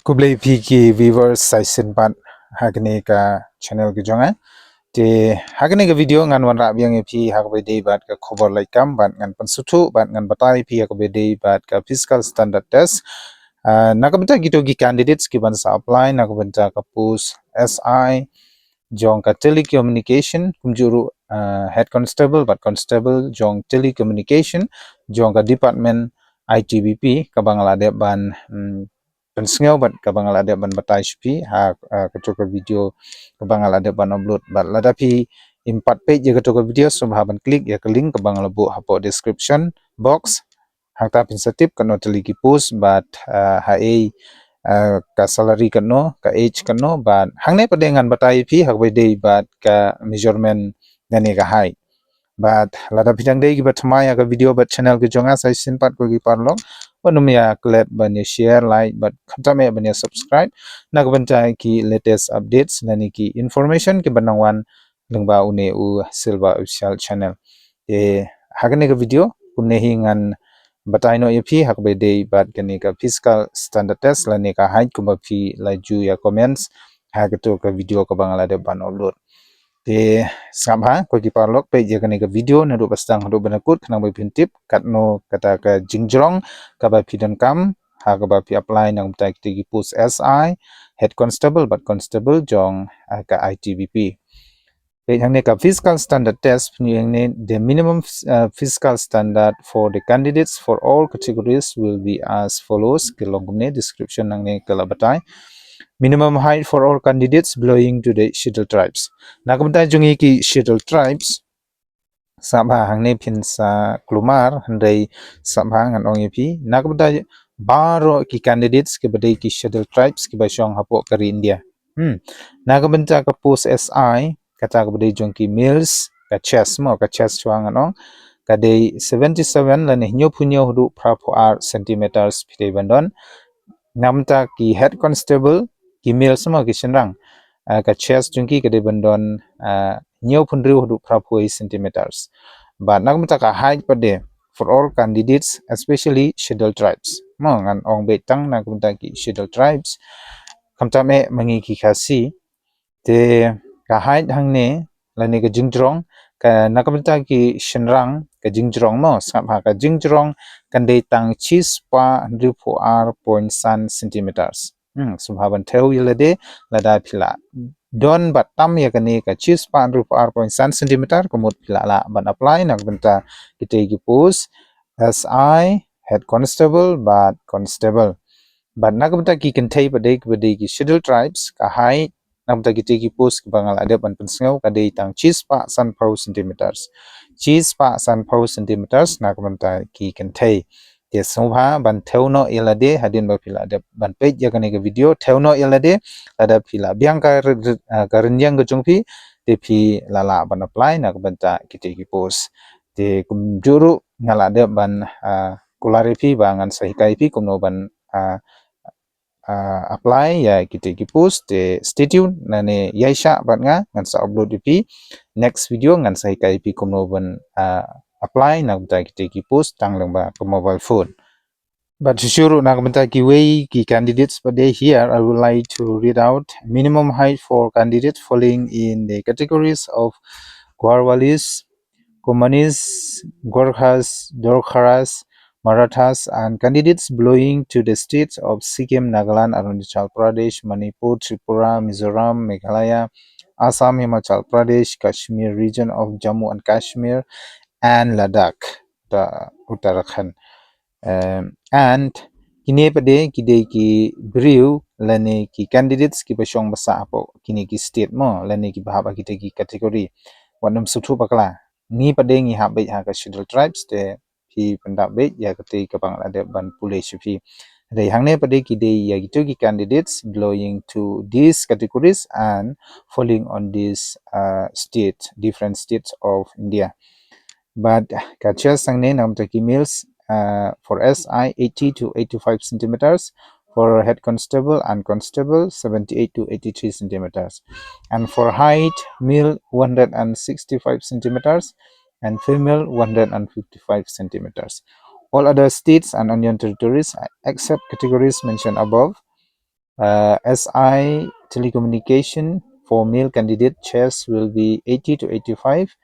Kublai P ki viewers saisin pat hakni ka channel ki jonga te hakni ka video ngan wan ra biang pi hakbe dei bat ka khobor lai kam bat ngan pansutu bat ngan batai pi hakbe dei bat ka fiscal standard test nakabenta gitu gi candidates ki ban sa apply nakabenta ka post SI jong ka telecommunication kumjuru head constable bat constable jong telecommunication jong ka department ITBP ka bangala de ban pensengau bat ka bangala de ban batai spi ha ketuk video ka bangala de ban upload bat ladapi impat page ya ketuk video so ban klik ya ke link ka bangala bu hapo description box hangta pinsetip kano teliki post bat ha ka salary kano ka age kano bat hangne padengan batai pi hakbai dei bat ka measurement nani ka height bat lada bidang dei gibat maya ka video bat channel ke jonga sai simpat ko gi parlok panumya clap banya share like but khatame banya subscribe nak banta ki latest updates nani ki information ke banangwan lengba une u silva official channel hakane ka video kumne hingan batai no ep hakbe dei bat kani ka fiscal standard test lani ka height kuma phi laju ya comments hagato ka video ka bangala de ban upload sabha ko ki parlok pe je kani ka video na do bastang do banakut kanang bai pintip katno kata ka jingjrong ka ba pidan kam ha ka ba pi apply nang tai ki post SI head constable but constable jong ka ITBP pe hang ne ka fiscal standard test ni ne the minimum fiscal standard for the candidates for all categories will be as follows kilong ne description nang ne kala batai minimum height for all candidates belonging to the scheduled tribes. Nakamta jungi ki scheduled tribes sabha hangne pinsa klumar handai sabha ngan ong pi nakamta baro ki candidates ke badai ki scheduled tribes ki basyong hapo kari India. Nakamta ka post SI kata ka badai jung ki males ka chest mo ka chest chuang anong kadai 77 lani nyo punyo hudu prapo r centimeters pite bandon namta ki head constable email sama ki senrang ka chest jungki ka de bandon nyo punriu hudu prapoi centimeters but nagmata ka height pade for all candidates especially scheduled tribes mo ngan ong betang nagmata ki scheduled tribes kamta me mangi ki khasi te ka height hangne lani ka jingjrong ka nakamta ki senrang ka jingjrong mo sabha ka jingjrong kandai tang chis pa ripo r point san centimeters subhaban theu yelade lada phila don batam ya kani ka chis pa ripo r point san centimeter komot phila la ban apply nak benta kite ki post SI head constable but constable but nak benta ki kentai pade ki scheduled tribes ka height nak benta kite ki post ki bangal ada ban pensengau kadai tang chis pa san pau centimeters cheese pa san pau centimeters nak benta ki kentai ye sobha ban theuno ilade hadin ba phila de ban page ya kani ka video theuno ilade ada phila biang ka karenjang ka chungphi te phi lala ban apply nak benta kite ki post te kum juru ngala de ban kulare phi ba ngan sahi kai phi kumno ban apply ya kite ki post te stay tuned nane yaisha bat nga ngan sa upload pi next video ngan sahi kai pi kumno ban apply nak benta kite ki post tang lengba ke mobile phone. But to show nak benta ki way ki candidates per day here, I would like to read out minimum height for candidates falling in the categories of Gwarwalis, Komanis, Gorkhas, Dorkharas, Marathas, and candidates belonging to the states of Sikkim, Nagaland, Arunachal Pradesh, Manipur, Tripura, Mizoram, Meghalaya, Assam, Himachal Pradesh, Kashmir region of Jammu and Kashmir, and Ladakh, the Uttarakhand. And kini pade kide ki briu lane ki candidates ki pasyong basa apo kini ki state mo lane ki bahaba kita ki kategori wanam sutu bakla ni pade ngi habe ha ka scheduled tribes te pi pendap be ya kete ka bang ada ban pulih pi dai hangne pade ki de ya gitu ki candidates belonging to these categories and falling on these different states of India. But kacha sangne nam taki males for SI 80 to 85 centimeters, for head constable and constable 78 to 83 centimeters, and for height male 165 centimeters and female 155 centimeters. All other states and union territories except categories mentioned above SI telecommunication for male candidate chest will be 80 to 85,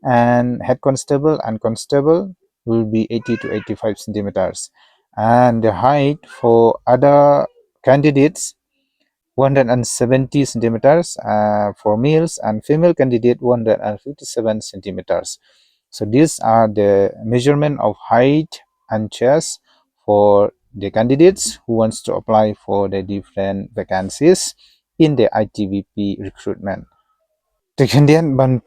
and head constable and constable will be 80 to 85 centimeters. And the height for other candidates 170 centimeters for males, and female candidate 157 centimeters. So these are the measurement of height and chest for the candidates who wants to apply for the different vacancies in the ITVP recruitment. Kemudian ban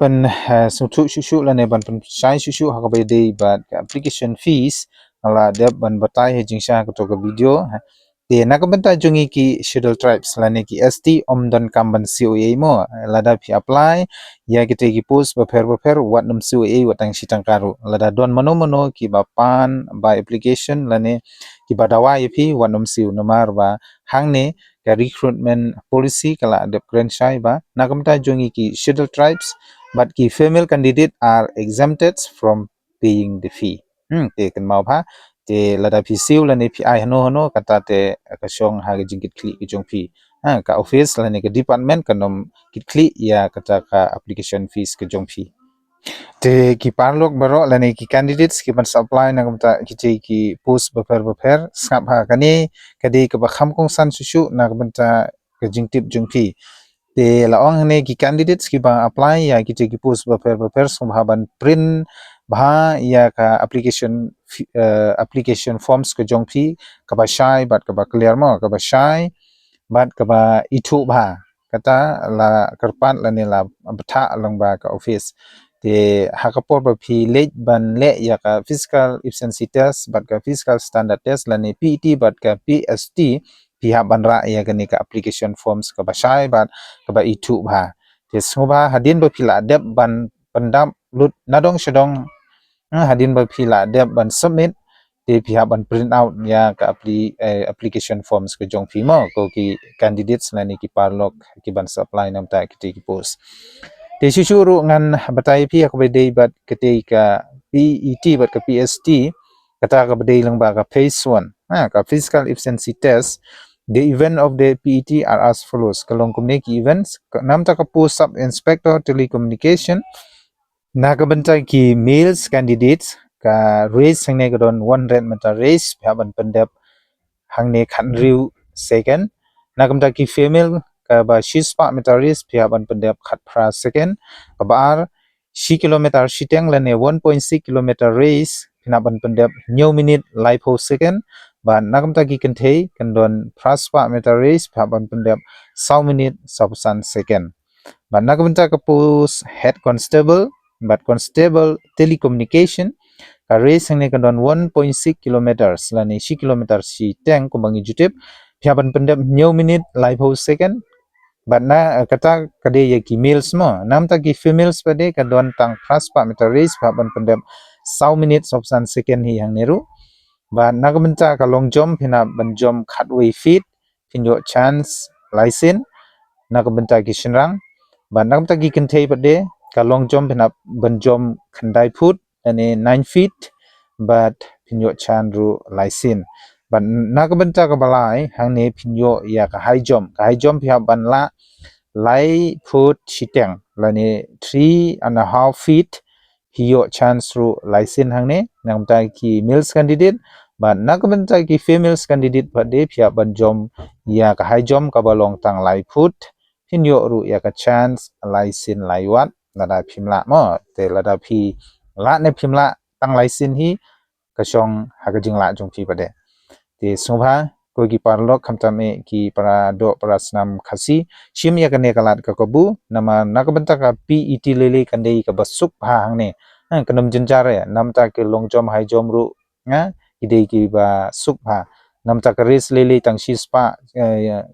sutu susu la ne ban sai susu ha ka dei ba application fees ala de ban batai he jingsha ka to video de na ka banta jungi ki schedule tribes la ne ki ST omdan kamban COA mo la da pi apply ya ki te ki post ba pher wat num COA watang sitang karu la da don mano ki ba pan ba application la ne ki ba dawa pi wat num siu nomar ba hang ne ka recruitment policy kala de grand shai ba nakamta jongi ki scheduled tribes but ki female candidate are exempted from paying the fee te kan mau pha te lada phi siu la ne phi ai hano kata te ka shong ha ga jingit kli ki jong phi ka office la ne ka department kanom kit kli ya kata ka application fees ke jong phi te ki parlok baro la ne ki candidates ki ban supply na kamta ki che ki post baper skap ha kani kadi ka ba kham kong san susu na kamta ka jingtip jingpi te la ong ne ki candidates ki ba apply ya ki che ki post baper som ha ban print bha ya ka application forms ka jongpi ka ba shai bat ka ba clear mo ka ba shai bat ka ba itu bha kata la karpat la ne la batha lang ba ka office te hakapor ba phi late ban le ya ka physical efficiency test bat ka physical standard test la ne PET bat ka PST pihak ban ra ya ka ni ka application forms ka ba shai bat ka ba itu bha te smoba hadin ba phila dep ban pandam lut nadong shadong hadin ba phila dep ban submit te pihak ban print out ya ka application forms ka jong phi mo ko ki candidates la ni ki parlok ki ban supply nam ta ki post te shuru ngan batai pi ak bedei bat kete ka PET bat ka PST kata ka bedei lang ba ka phase 1 ka physical efficiency test. The event of the PET are as follows kalong kumne ki events nam ta ka post sub inspector telecommunication na ka bantai ki males candidates ka race sangne ka don 100 meter race phaban pandap hangne khan riu second na kamta ki female ka ba shispa meter race phaban pandap khat phra second ka bar shi kilometer shiteng lane 1.6 kilometer race phina ban pandap new minute life ho second ba na kamta ki kanthe kan don praspa meter race phaban pandap 100 minute subsan second ba na kamta ka post head constable but constable telecommunication ka race hangne ka don 1.6 kilometers lani shi kilometer si teng kumbangi jutip phaban pendam new minute live ho second but na kata kade ye ki males mo nam ta ki females pade ka don tang first pa meter race phaban pendam 100 minutes of sun second hi hang neru ba na ka benta ka long jump hina ban jump khatway feet pinyo chance license na ka benta ki shinrang ba na ka ki kentei pade ka long jump hina ban jump khandai foot ane 9 feet but pinyo chandru license but nakabenta ka balai hangni pinyo ya ka high jump ya ban la lai foot chiteng lani 3.5 feet hiyo chance ru license hangne namta ki males candidate but nakabenta ki females candidate pade pia ban jump ya ka high jump ka balong tang lai foot pinyo ru ya ka chance license laiwat lada phimla mo te lada phi la ne phimla tang license hi kasong hagajing la jong phi pade te sobha ko ki parlok khamtame ki para do para snam khasi shim ya kane kalat ka kabu nama nakabanta ka PET lele kandei ka basuk ha hangne kanam jinjare namta ke long jom high jom ru nga idei ki ba suk ha namta ka race lele tang shi spa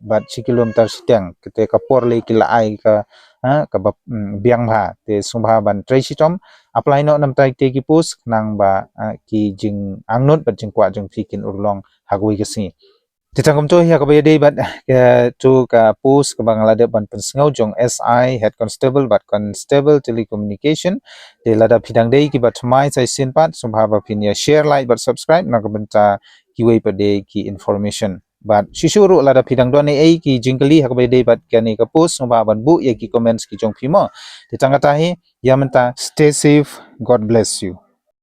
bat 1 kilometer siteng kete ka por le ki la ai ka ka ba biang bha te sobha ban trai shi tom apply no namta te ki post nang ba ki jing angnot bat jing kwa jong fikin urlong hagui ka si titangkom to ya kabaya day bat to ka post ka bangala de ban pensngau jong SI head constable bat constable telecommunication de lada phidang day ki bat mai sai sin pat subhaba pinya share like but subscribe na ka banta ki wei pa day ki information bat shishuru lada pidang do ne ei ki jingkali hakabai dei bat kani ka post no ba ban bu ye ki comments ki jong phimo te tangata hi yamenta stay safe, God bless you.